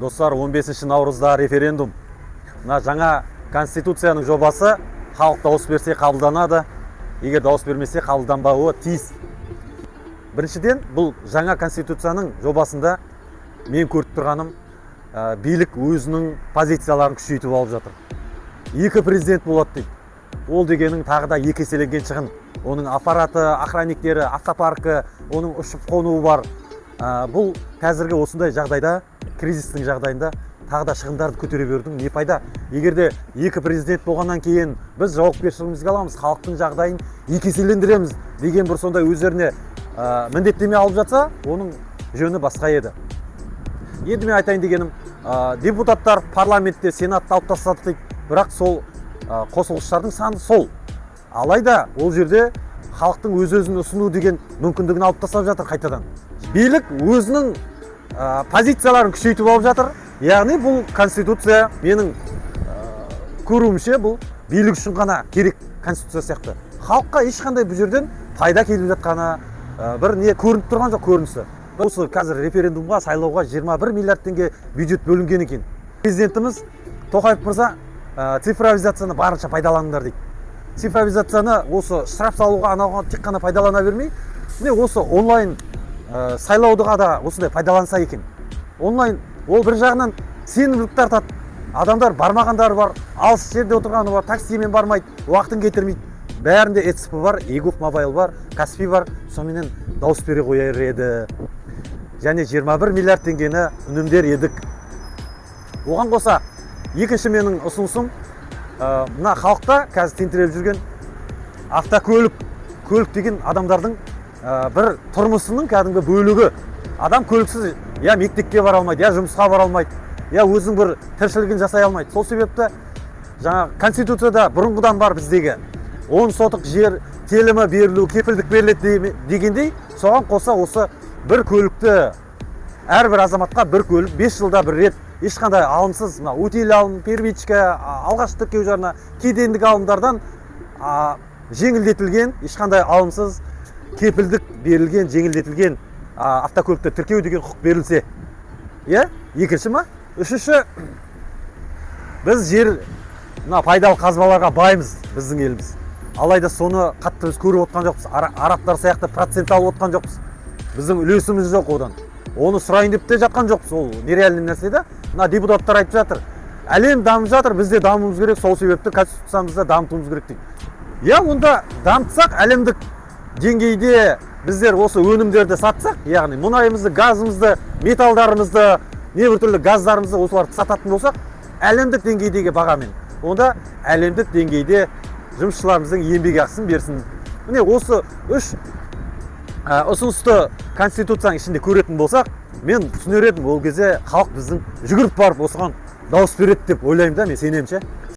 Достар, 15 наурызда референдум. Мына жаңа конституцияның жобасы халық дауыс берсе қабылданады. Егер дауыс бермесе қабылданбауы тиіс. Біріншіден, бұл жаңа конституцияның жобасында мен көріп тұрғаным, билік өзінің позицияларын күшейтіп алып жатыр. Екі президент болады дейді. Ол дегенің тағы да екі еселенген шығын. Оның аппараты, охранниктері, автопаркі, оның ұшып қонуы бар. Бұл қазіргі осындай жағдайда, кризистің жағдайында тағы да шығындарды көтере берудің не пайда? Егерде екі президент болғаннан кейін біз жауапкершілігімізге аламыз, халықтың жағдайын екі еселендіреміз деген бір сондай өздеріне міндеттеме алып жатса, оның жөні басқа еді. Енді мен айтайын дегенім, депутаттар парламентте, сенатта алып тастады дейді, бірақ сол қосылғыштардың саны сол. Алайда ол жерде халықтың өз-өзін ұсыну деген мүмкіндігін алып тастап жатыр қайтадан. Билік өзінің позицияларын күшейтіп алып жатыр. Яғни бұл конституция менің көруімше бұл билік үшін ғана керек конституция сияқты. Халыққа ешқандай бұл жерден пайда келіп жатқаны бір не көрініп тұрған жоқ көрінісі. Осы қазір референдумға, сайлауға 21 миллиард теңге бюджет бөлінген екен. Президентіміз Тоқаев мырза цифровизацияны барынша пайдаланыңдар дейді. Цифровизацияны осы штраф салуға анауға тек қана пайдалана бермей, міне осы онлайн сайлаудыға да осындай пайдаланса екен. Онлайн ол бір жағынан сенімділік тартады. Адамдар бармағандары бар, алыс жерде отырғаны бар, таксимен бармайды, уақытын кетірмейді. Бәрінде ЭЦП бар, егоф мобайл бар, Каспи бар, соменен дауыс бере қояр еді. Және 21 миллиард теңгені үнемдер едік. Оған қоса, екінші менің ұсынысым, мына халықта қазір тентіреп жүрген көлік деген адамдардың бір тұрмысының кәдімгі бөлігі. Адам көліксіз я мектепке бара алмайды, я жұмысқа бара алмайды, я өзінің бір тіршілігін жасай алмайды. Сол себепті жаңа конституцияда бұрынғыдан бар біздегі 10 сотық жер телімі берілу, кепілдік беріледі дегендей, соған қоса осы бір көлікті әрбір азаматқа бір көлік 5 жылда бір рет ешқандай алымсыз, өтел алым, первичка, алғашқы тіркеу жарна, кедендік алымдардан жеңілдетілген, ешқандай алымсыз кепілдік берілген, жеңілдетілген автокөлікті тіркеу деген құқық берілсе. Екінші ма? Үшінші, біз жер пайдалы қазбаларға байымыз біздің еліміз. Алайда соны қатты біз көріп отқан жоқпыз. Арабтар сияқты процент алып отқан жоқпыз. Біздің үлесіміз жоқ одан. Оны сұрайын деп те жатқан жоқпыз. Ол нереальный нәрсе да. Депутаттар айтып жатыр. Әлем дамып жатыр, біз де дамуымыз керек, сол себепті конституциямызды дамытуымыз керек дейді. Онда дамытсақ, әлемдік деңгейде біздер осы өнімдерді сатсақ, яғни мұнайымызды, газымызды, металдарымызды, небір түрлі газдарымызды осыларды сататын болсақ, әлемдік деңгейдегі бағамен. Онда әлемдік деңгейде жұмысшыларымыздың еңбек ақысын берсін. Міне осы үш ұсынысты конституцияның ішінде көретін болсақ, мен түсінер едім, ол кезде халық біздің жүгіріп барып осыған дауыс береді деп ойлаймын да, мен сенемін ше.